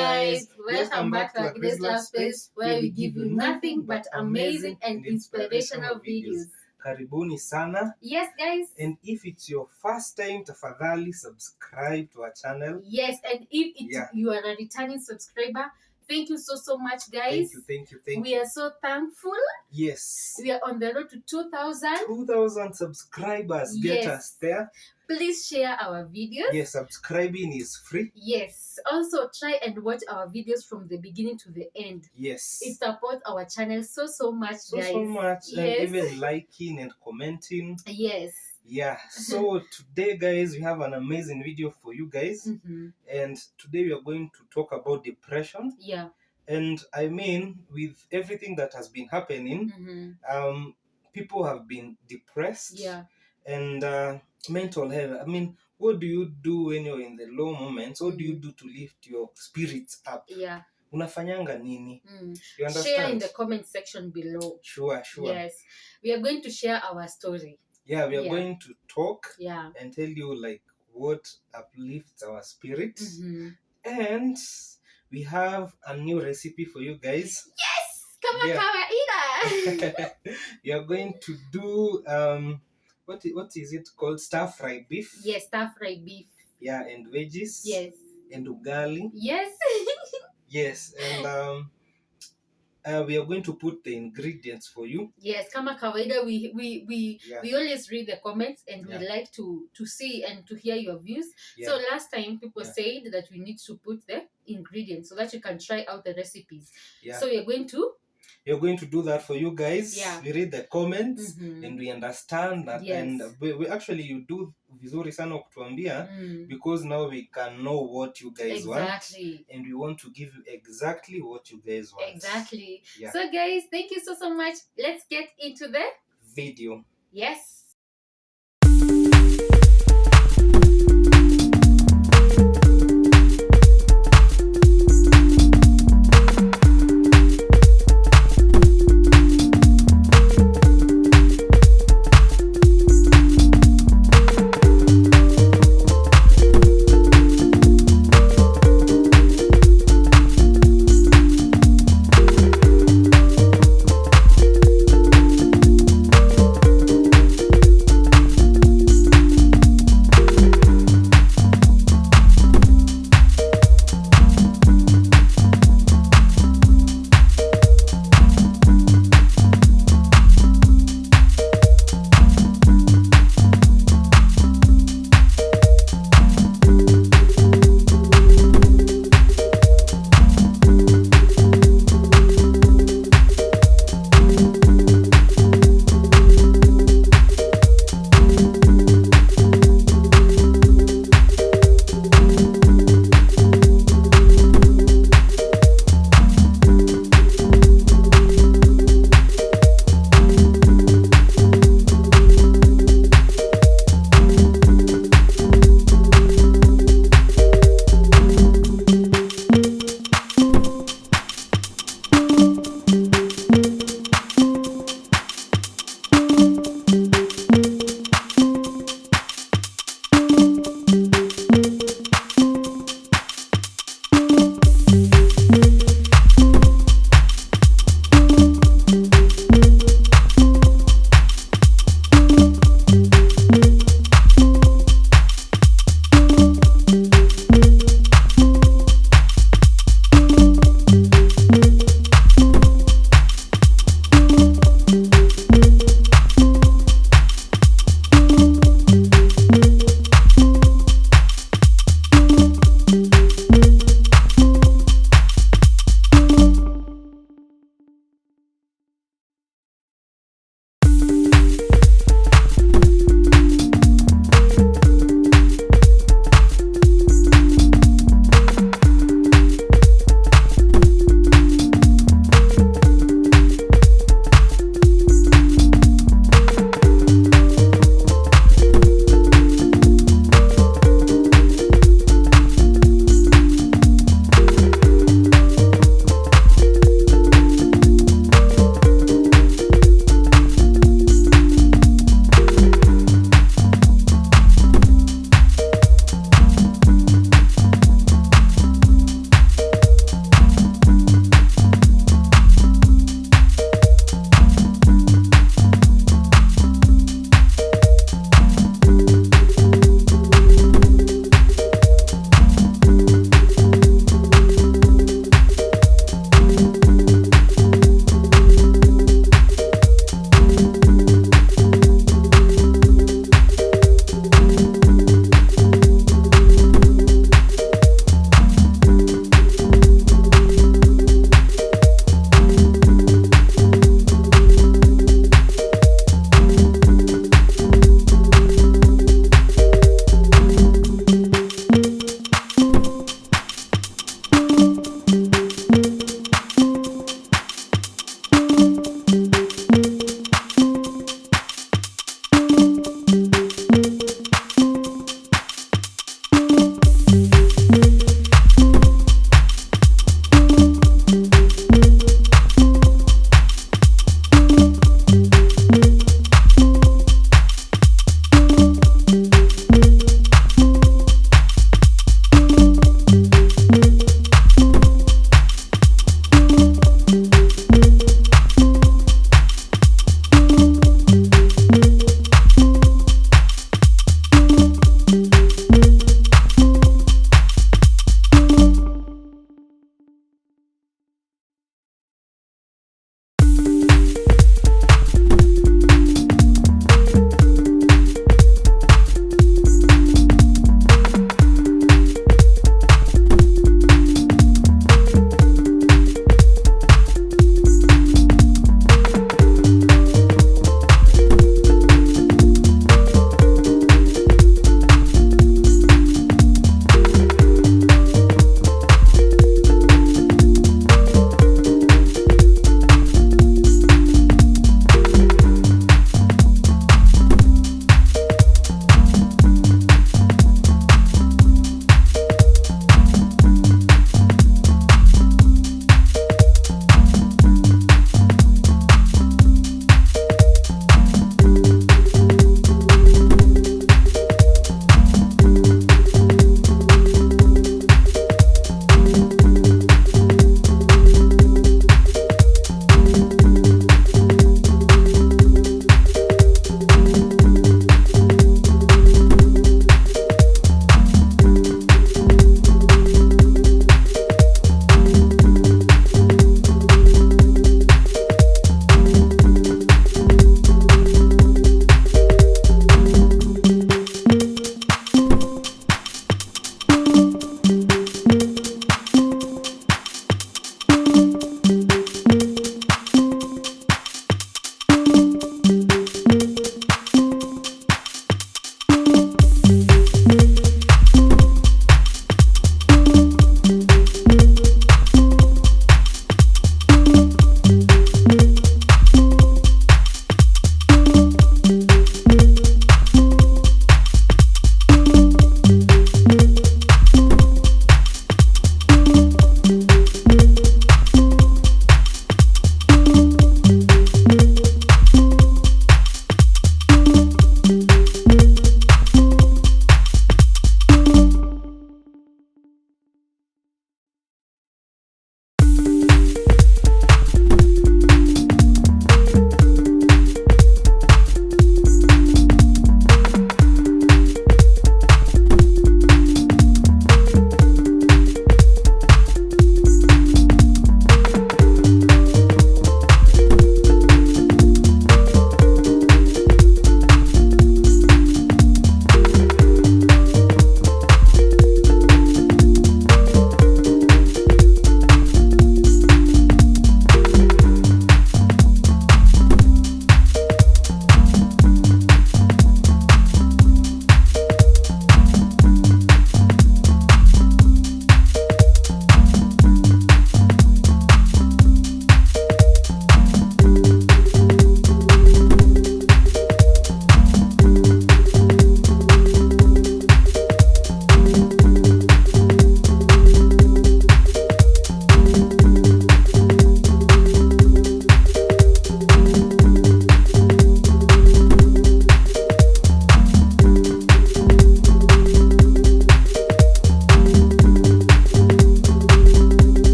guys, welcome back to our Grace Love Space, where we give you nothing but amazing and inspirational videos. Karibuni sana. Yes guys. And if it's your first time, tafadhali subscribe to our channel. Yes, and if you are a returning subscriber, thank you so much guys. Thank you. We are so thankful. Yes. We are on the road to 2,000. 2,000 subscribers. Get us there. Please share our videos. Yes, subscribing is free. Yes. Also try and watch our videos from the beginning to the end. Yes. It supports our channel so much, guys. So much. Yes. And even liking and commenting. Yes. Yeah. So today, guys, we have an amazing video for you guys. And today we are going to talk about depression. Yeah. And I mean, with everything that has been happening, people have been depressed. Yeah. And mental health. I mean, what do you do when you're in the low moments? What do you do to lift your spirits up? Yeah. Unafanyanga nini? You understand? Share in the comment section below. Sure. Yes. We are going to share our story. Yeah, we are going to talk and tell you like what uplifts our spirit. And we have a new recipe for you guys. Yes! Come on, kawaida! We are going to do what is it called? Stir-fried beef. Yes, stir-fried beef. Yeah, and veggies. Yes. And ugali. Yes. Yes, and we are going to put the ingredients for you. Yes, kama kawaida, we always read the comments and we like to see and to hear your views. So last time people said that we need to put the ingredients so that you can try out the recipes. So you're going to do that for you guys. We read the comments and we understand that, and we actually, you do vizuri sana kutuambia because now we can know what you guys want, and we want to give you exactly what you guys want. Exactly. So guys, thank you so much. Let's get into the video. Yes.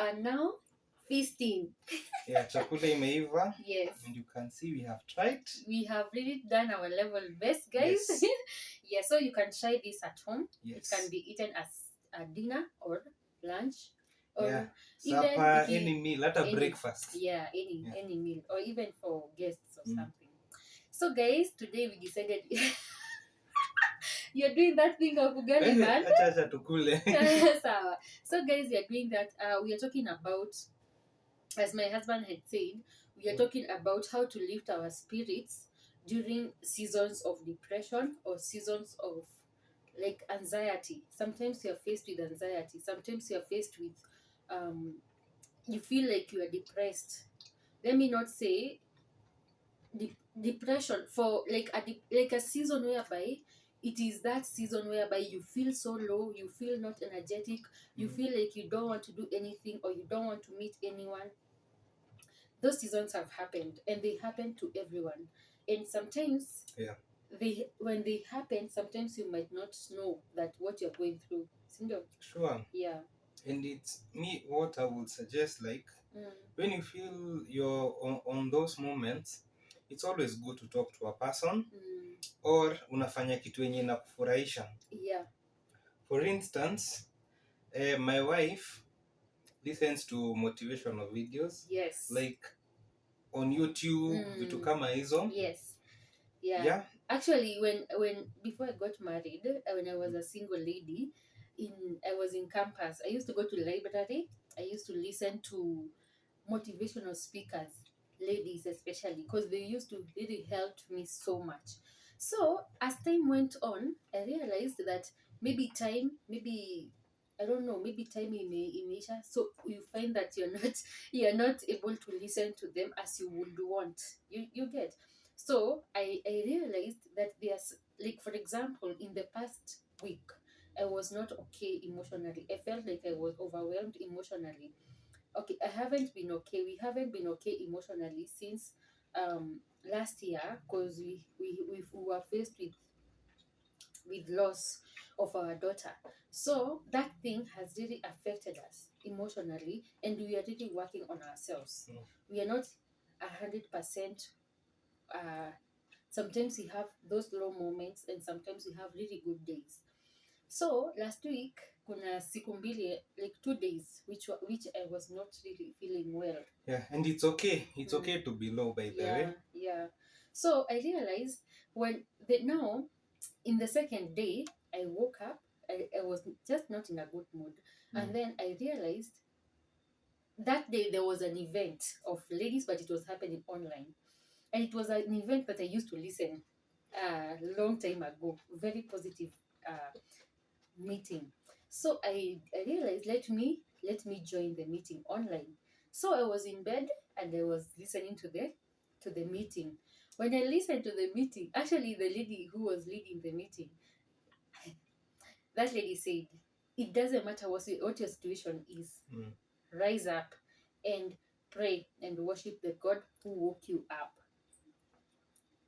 are now feasting. Yeah, chakula imeiva. Yes. And you can see we have tried. We have really done our level best, guys. Yes. Yeah, so you can try this at home. Yes. It can be eaten as a dinner or lunch. Or Yeah. even Supper, any meal, not a breakfast. Yeah, any meal. Or even for guests or something. So guys, today we decided you're doing that thing of ugali man. So guys, we are doing that. We are talking about, as my husband had said, we are talking about how to lift our spirits during seasons of depression or seasons of like anxiety. Sometimes you are faced with anxiety. Sometimes you are faced with you feel like you are depressed. Let me not say depression, for like a season whereby it is that season whereby you feel so low, you feel not energetic, you feel like you don't want to do anything or you don't want to meet anyone. Those seasons have happened, and they happen to everyone. And sometimes when they happen, sometimes you might not know that what you're going through. Sure. Yeah. And it's me, what I would suggest, like when you feel you're on those moments, it's always good to talk to a person or unafanya kitu yenye inakufurahisha. Yeah. For instance, my wife listens to motivational videos. Yes. Like on YouTube, vitu kama hizo. Yes. Yeah. Actually, when before I got married, when I was a single lady, I was in campus. I used to go to the library. I used to listen to motivational speakers, ladies especially, because they used to really help me so much. So as time went on, I realized that maybe time imeisha, so you find that you're not able to listen to them as you would want. You get. So I realized that there's, like, for example, in the past week, I was not okay emotionally. I felt like I was overwhelmed emotionally. Okay, I haven't been okay. We haven't been okay emotionally since last year, because we were faced with loss of our daughter. So that thing has really affected us emotionally, and we are really working on ourselves. We are not 100%. Sometimes we have those low moments, and sometimes we have really good days. So last week kuna siku mbili, like 2 days, which I was not really feeling well. Yeah, and it's okay. It's okay to be low, by the way. Yeah. So I realized now in the second day I woke up, I was just not in a good mood. And then I realized that day there was an event of ladies, but it was happening online. And it was an event that I used to listen a long time ago. Very positive meeting. So I realized, let me join the meeting online. So I was in bed and I was listening to the meeting. When I listened to the meeting, actually the lady who was leading the meeting, that lady said, it doesn't matter what your situation is. Rise up and pray and worship the God who woke you up.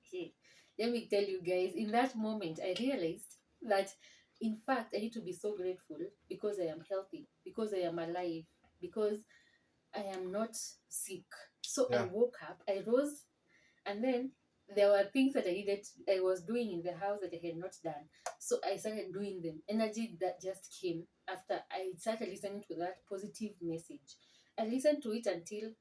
Hey, let me tell you guys, in that moment I realized that in fact I need to be so grateful because I am healthy, because I am alive, because I am not sick. So I woke up, I rose, and then there were things that I was doing in the house that I had not done. So I started doing them. Energy that just came after I started listening to that positive message. I listened to it until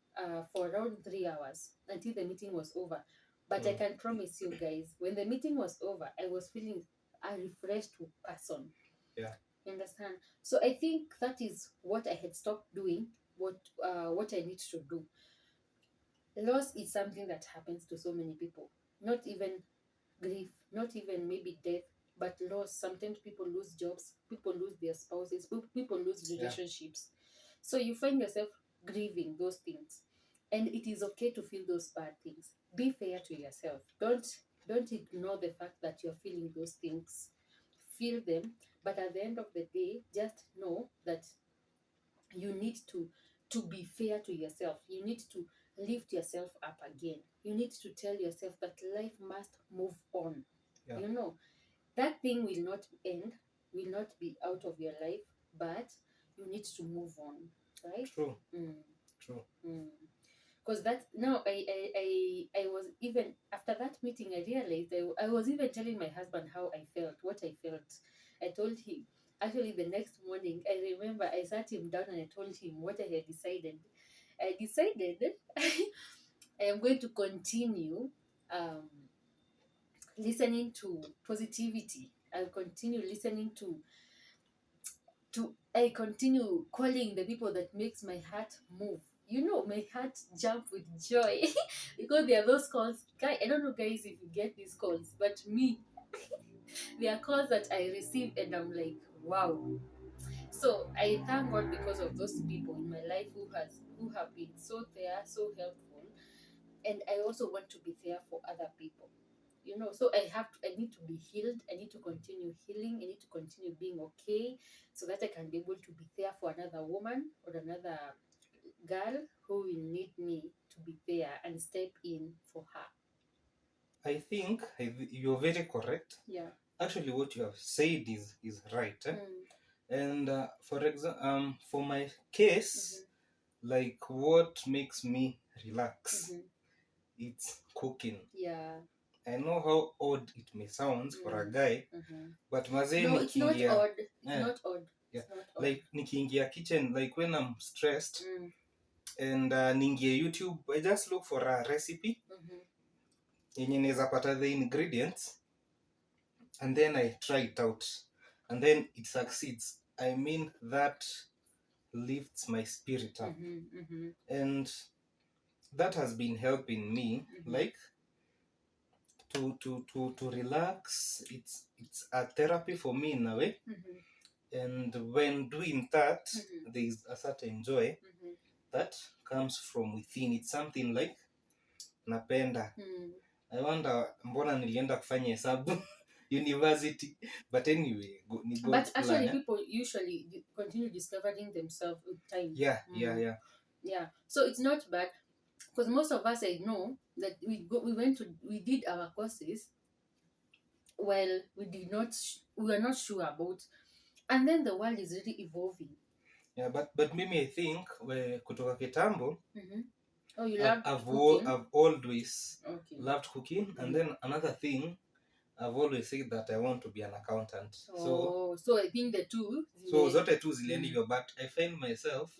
for around 3 hours, until the meeting was over. But I can promise you guys, when the meeting was over, I was feeling a refreshed person. Yeah. You understand? So I think that is what I had stopped doing, what I need to do. Loss is something that happens to so many people. Not even grief, not even maybe death, but loss. Sometimes people lose jobs, people lose their spouses, people lose relationships. So you find yourself grieving those things. And it is okay to feel those bad things. Be fair to yourself. Don't ignore the fact that you're feeling those things. Feel them, but at the end of the day, just know that you need to be fair to yourself. You need to lift yourself up again. You need to tell yourself that life must move on. Yeah. You know, that thing will not end, will not be out of your life, but you need to move on. right? True. Mm. True. Because that now I was even after that meeting I realized I was even telling my husband how I felt, what I felt. I told him actually the next morning. I remember I sat him down and I told him what I had decided. I decided I am going to continue um, listening to positivity. I'll continue listening to I continue calling the people that makes my heart move. You know, my heart jump with joy because there are those calls. Guy, I don't know, guys, if you get these calls, but me, there are calls that I receive and I'm like, wow. So I thank God because of those people in my life who have been so there, so helpful, and I also want to be there for other people. You know, so I need to be healed. I need to continue healing. I need to continue being okay so that I can be able to be there for another woman or another girl who will need me to be there and step in for her. I think you're very correct. Yeah. Actually, what you have said is right. And for example, for my case, like what makes me relax, it's cooking. Yeah. I know how odd it may sound for a guy, but mazee No, it's not nikiingia, odd. It's not odd. yeah, It's not odd. like nikiingia kitchen, like when I'm stressed, and ningie YouTube, I just look for a recipe yenye naweza pata the ingredients, and then I try it out, and then it succeeds. I mean, that lifts my spirit up, and that has been helping me, like to relax. It's a therapy for me in a way, and when doing that, there is a certain joy that comes from within. It's something like napenda. I wonder mbona nilienda kufanya hesabu university, but anyway, ni God's but actually plan, people usually continue discovering themselves with time. Yeah. So it's not bad because most of us, I know that we did our courses. Well, we were not sure about, and then the world is really evolving. Yeah, but maybe I think kutoka kitambo, Oh, you love cooking? I've always loved cooking, and then another thing, I've always said that I want to be an accountant. So I think the two. So zote tu zilienda, but I find myself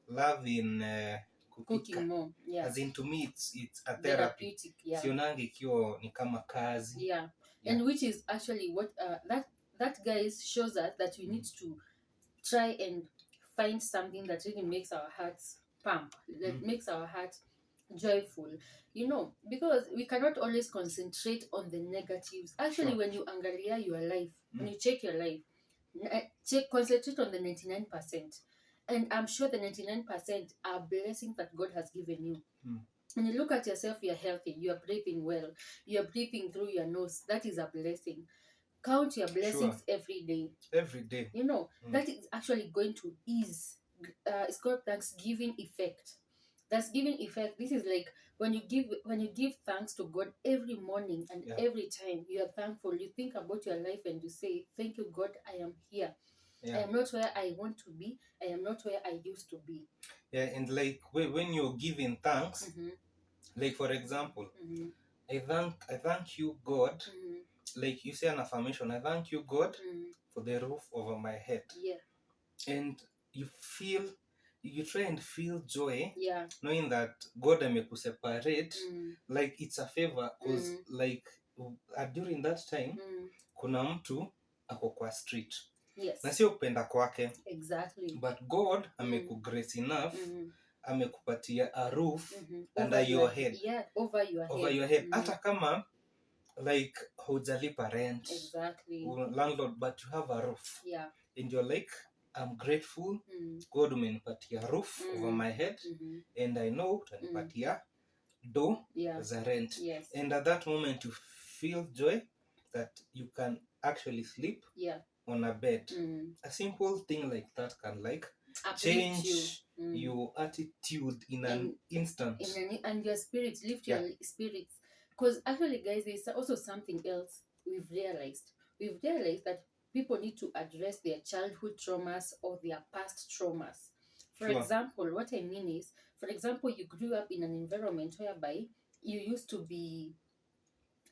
loving cooking more. Yeah. As in, to me, it's a therapy. Yeah. Sionange ikiwa ni kama kazi. Yeah. And which is actually what that guys shows us that we need to try and find something that really makes our hearts pump, that makes our hearts joyful, you know, because we cannot always concentrate on the negatives. Actually, when you angalia your life, when you check your life, concentrate on the 99%, and I'm sure the 99% are blessings that God has given you. When you look at yourself, you're healthy, you're breathing well, you're breathing through your nose. That is a blessing. Count your blessings every day. Every day. You know, that is actually going to ease. It's called Thanksgiving effect. Thanksgiving effect. This is like when you give thanks to God every morning and every time you are thankful. You think about your life and you say, "Thank you, God. I am here. I am not where I want to be. I am not where I used to be." Yeah, and like when you're giving thanks, like for example, I thank you, God. Like you say an affirmation, I thank you, God, for the roof over my head. Yeah. And you try and feel joy, yeah, knowing that God amekuseparate, like it's a favor, because like during that time, kuna mtu ako kwa street. Yes. Na sio kupenda kwake. Exactly. But God amekugrace enough, amekupatia a roof under your head. Yeah, over your head. Hata kama like hujalipa rent. Exactly. Landlord, but you have a roof. Yeah. And you're like, I'm grateful. God umenipatia roof over my head, and I know utanipatia do za rent. Yes. And at that moment you feel joy that you can actually sleep on a bed. A simple thing like that can like change your attitude in an instant. And your spirits, lift your spirits. Because actually, guys, there's also something else we've realized. We've realized that people need to address their childhood traumas or their past traumas. For example, what I mean is, for example, you grew up in an environment whereby you used to be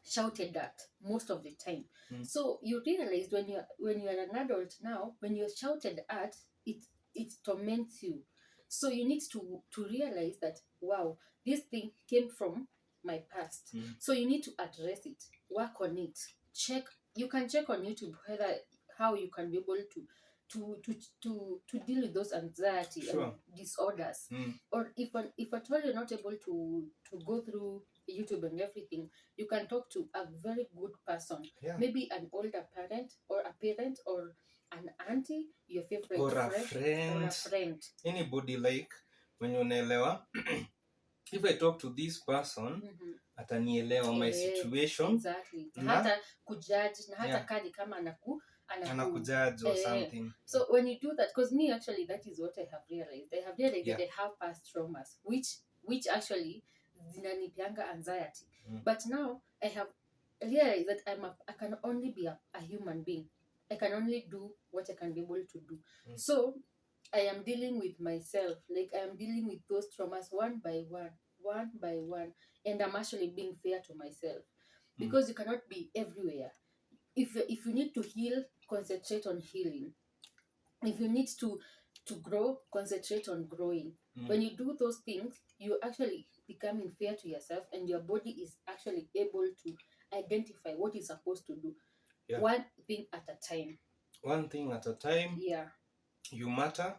shouted at most of the time. So you realize when you're an adult now, when you're shouted at, it torments you. So you need to realize that, wow, this thing came from my past. So you need to address it, work on it, check. You can check on YouTube whether how you can be able to deal with those anxiety and disorders. Or if at all you're not able to go through YouTube and everything, you can talk to a very good person, maybe an older parent or a parent or an auntie, your favorite or a friend, anybody. Like when unaelewa if I talk to this person, atanielewa my situation. Exactly. Na hata kujudge, na hata kadi kama anakujudge or something. So when you do that, because me actually, that is what I have realized. That I have past traumas, which actually zinanipianga anxiety. But now I have realized that I can only be a human being. I can only do what I can be able to do. So I am dealing with myself, like I am dealing with those traumas one by one, and I'm actually being fair to myself, because you cannot be everywhere. If you need to heal, concentrate on healing. If you need to grow, concentrate on growing. When you do those things, you actually becoming fair to yourself, and your body is actually able to identify what it's supposed to do. One thing at a time. One thing at a time. You matter.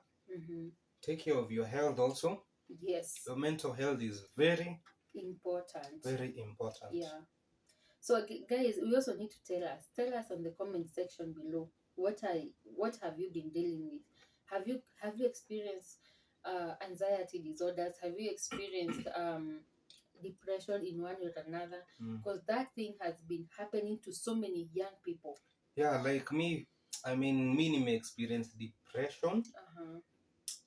Take care of your health also. Yes. Your mental health is very important. Very important. So guys, we also need to tell us on the comment section below, what have you been dealing with? Have you experienced anxiety disorders? Have you experienced depression in one or another? Because that thing has been happening to so many young people. Like me, I mean, me experience depression.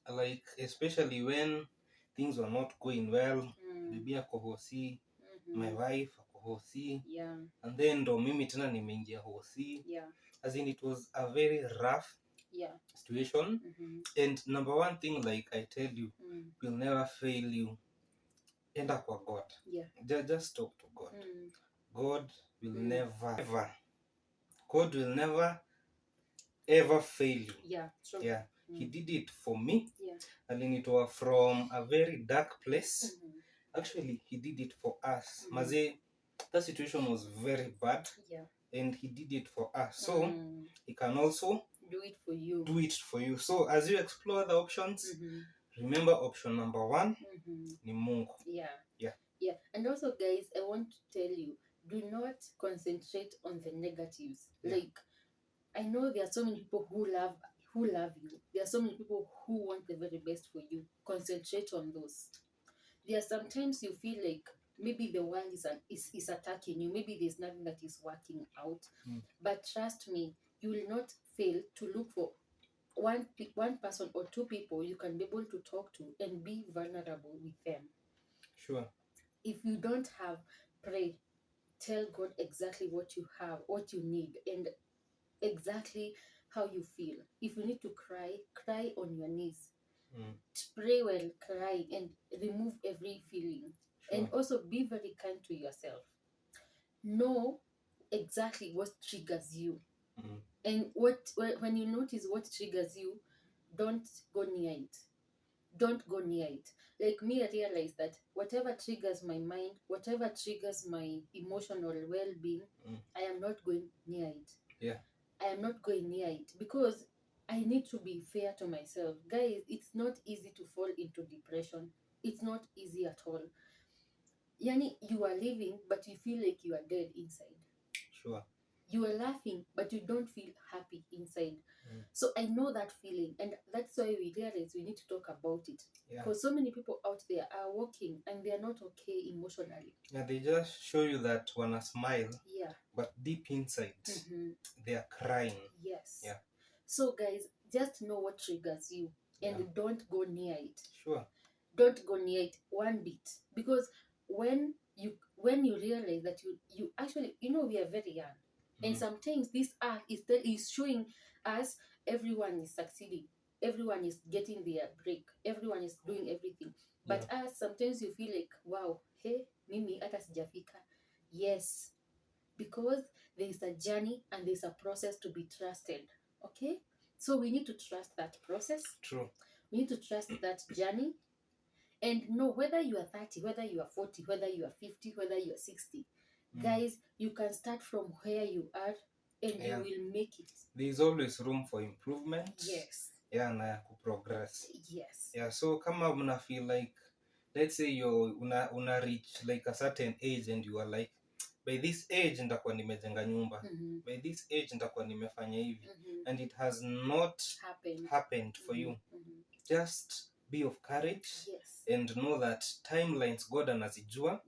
Like especially when things were not going well. Bibi ako hosi, my wife ako hosi, and then ndo mimi tena nimeingia hosi. As in, it was a very rough situation. And number one thing, like I tell you, will never fail you. Enda kwa God. Just talk to God. God will never ever fail you. True. He did it for me. Alinitoa from a very dark place. Actually, he did it for us. Maze, that situation was very bad. And he did it for us. So he can also do it for you. So as you explore the options, remember option number one, ni Mungu. And also, guys, I want to tell you, do not concentrate on the negatives. Like, I know there are so many people who love you. There are so many people who want the very best for you. Concentrate on those. There are sometimes you feel like maybe the world is attacking you. Maybe there's nothing that is working out. But trust me, you will not fail to look for one person or two people you can be able to talk to and be vulnerable with them. Sure. If you don't have, pray. Tell God exactly what you have, what you need, and exactly how you feel. If you need to cry on your knees. Pray while crying and remove every feeling. And also be very kind to yourself. Know exactly what triggers you. And when you notice what triggers you, don't go near it. Don't go near it. Like me, I realized that whatever triggers my mind, whatever triggers my emotional well-being, I am not going near it. I am not going near it because I need to be fair to myself. Guys, it's not easy to fall into depression. It's not easy at all. Yani, you are living, but you feel like you are dead inside. Sure. You are laughing, but you don't feel happy inside. So I know that feeling, and that's why we realize we need to talk about it. Because so many people out there are walking and they are not okay emotionally. They just show you that wanna smile. But deep inside, they are crying. So guys, just know what triggers you and don't go near it. Don't go near it one bit, because when you realize that you actually, we are very young. And sometimes this earth is showing us everyone is succeeding. everyone is getting their break, everyone is doing everything, but us sometimes you feel like, wow, hey, mimi hata sijafika. Yes, because there is a journey and there's a process to be trusted. Okay, so we need to trust that process. True. We need to trust that journey, and know whether you are 30, whether you are 40, whether you are 50, whether you are 60, guys, you can start from where you are and you will make it. There is always room for improvement. Yes. Yeah, na ya kuprogress. Yes. Yeah, so kama una feel like, let's say you una reach like a certain age and you are like, by this age ndakuwa nimejenga nyumba, by this age ndakuwa nimefanya hivi, and it has not happened for you, just be of courage. Yes. And know that timelines God anazijua.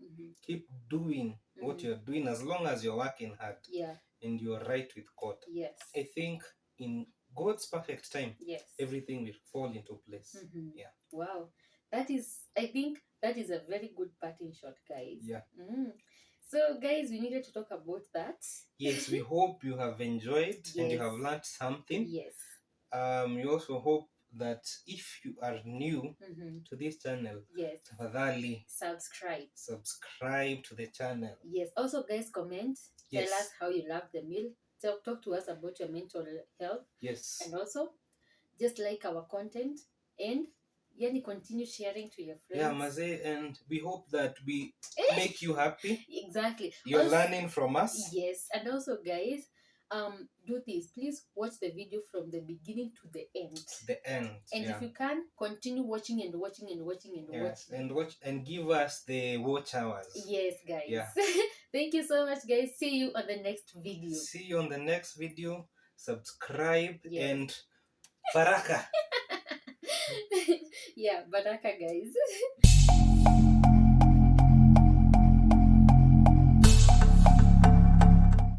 Keep doing what you're doing as long as you're working hard. Yeah. And you're right with God. Yes. I think in God's perfect time, yes, everything will fall into place. Yeah. Wow. I think that is a very good parting shot, guys. Yeah. So guys, we needed to talk about that. Yes, we hope you have enjoyed and you have learned something. Yes. We also hope that if you are new to this channel, yes, tafadhali subscribe to the channel. Yes. Also, guys, comment. Tell us how you love the meal. Talk to us about your mental health. Yes. And also, just like our content and continue sharing to your friends. Yeah, Maze, and we hope that we make you happy. Exactly. You're also learning from us. Yes. And also, guys, do this. Please watch the video from the beginning to the end. And if you can, continue watching and watching and watching and watching. And watch and give us the watch hours. Yes, guys. Yeah. Thank you so much, guys. See you on the next video. See you on the next video. Subscribe and baraka. Yeah, baraka, guys.